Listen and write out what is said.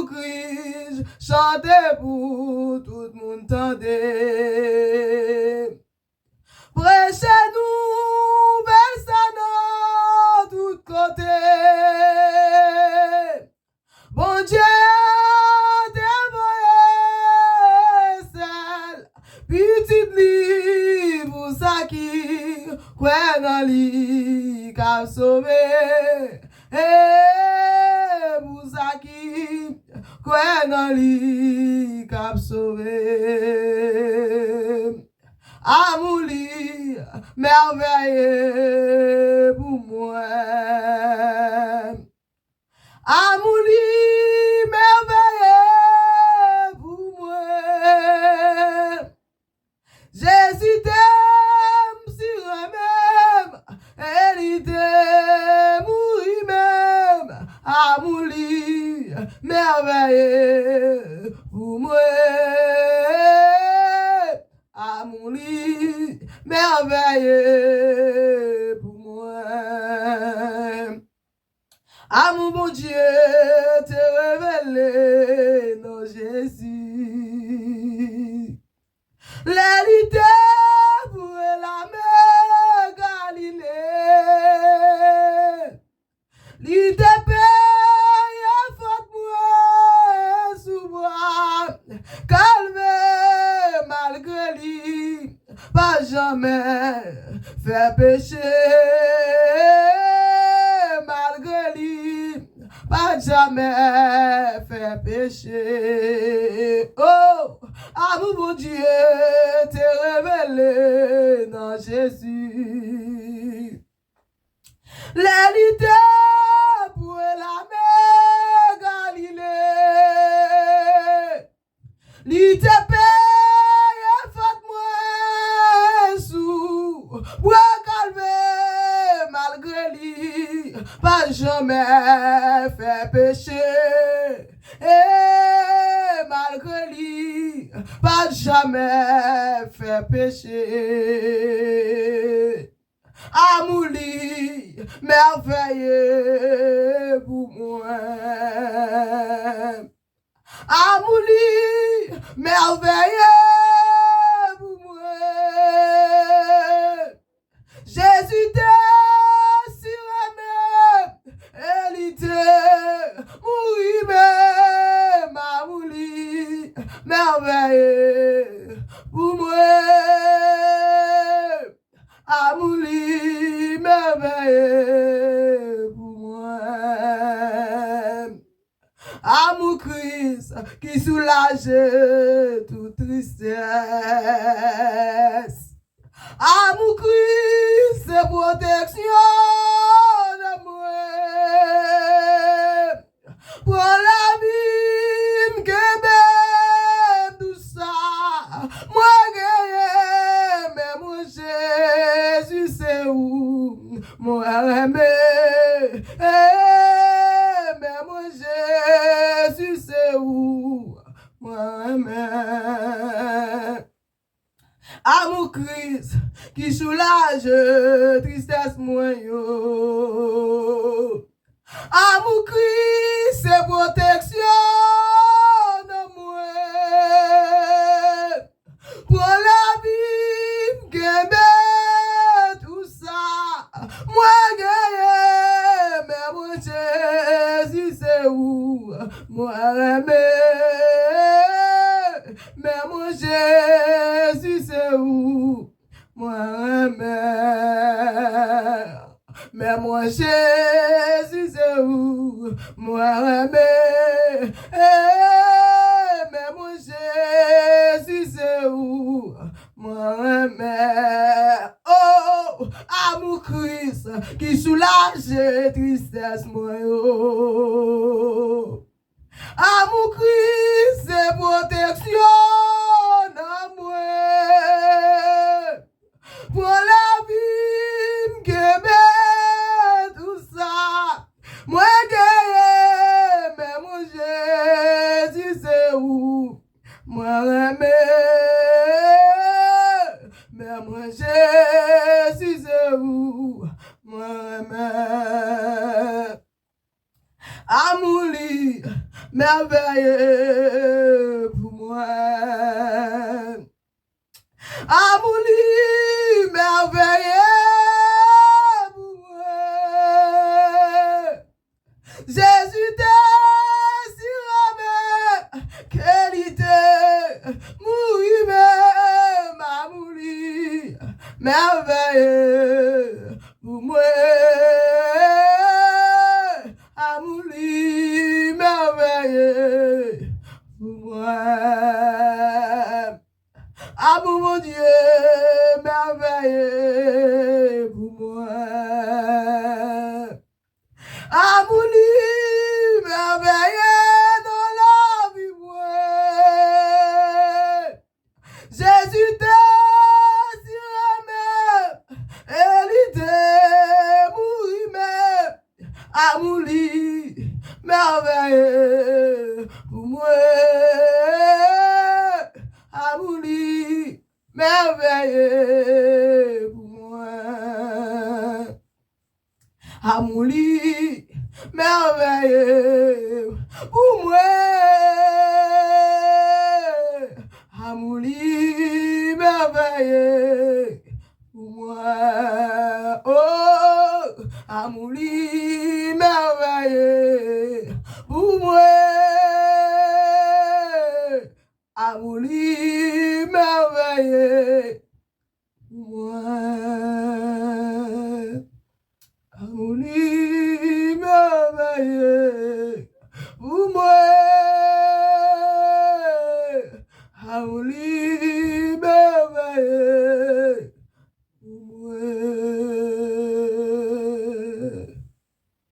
cri, chantez pour tout le monde tendez. Prêchez-nous, versez dans tout côté. Bon Dieu, petite li pour ça qui croit dans li qu'a sauvé pour ça qui croit dans li qu'a sauvé amour li merveilleux pour moi amour li merveilleux pour moi Jésus t'aime si même, et il t'aime mourir même, amour li, merveilleux pour moi. Amour li, merveilleux pour moi. Amour bon Dieu te révélé dans Jésus. L'élité pour la mer Galilée. L'ité paye faute moi sous bois. Calme malgré lui. Pas jamais fait pécher. Malgré lui. Pas jamais fait pécher. Oh! Amour mon Dieu t'est révélé dans Jésus. L'élité pour la mer Galilée. L'ité paye faute moi sous. Bois calme malgré lui. Pas jamais fait pécher. Et malgré lui, pas jamais fait pécher. Amour li, merveilleux pour moi. Amour li, merveilleux pour moi. Jésus t'est sur la mer, et il t'est mourir même, amour li, merveilleux pour moi. Amour li, merveilleux pour moi. Amour Christ qui soulage toute tristesse. Amour Christ, c'est protection de moi. Pour la vie, que même tout ça, moi gagné, mais mon Jésus c'est où, moi aimé, mais mon Jésus c'est où, moi aimé. Amour Christ qui soulage tristesse moi yo. Amour Christ c'est protection de moi. Pour la vie que tout ça moi gagné mais mon Jésus c'est où moi aimé. Mais mon Jésus c'est où moi mère. Mais mon Jésus c'est où moi mère. Mais mon Jésus c'est où moi mère. Oh, amour Christ qui soulage tristesse moi. Amour Christ, c'est protection dans moi. Pour la vie, que tout ça. Moi, mais mon Jésus, c'est où? Moi, mais mon Jésus, c'est où? Moi, amour, merveilleux merveilleux pour moi. Amour li merveilleux pour moi. Jésus t'est si ramé, qualité, mourir même, amour li merveilleux pour moi. Amour li merveilleux pour moi. Amour mon Dieu merveilleux pour moi. Amour li merveilleux dans la vie moi. Jésus t'est si même, il était mourir même. Amour li merveilleux pour moi. Amour li merveilleux pour moi. Amour li merveilleux pour moi. Amour li merveilleux pour moi. Oh, amour li merveilleux pour moi. Amour li merveilleux pour moi. Amour li merveilleux.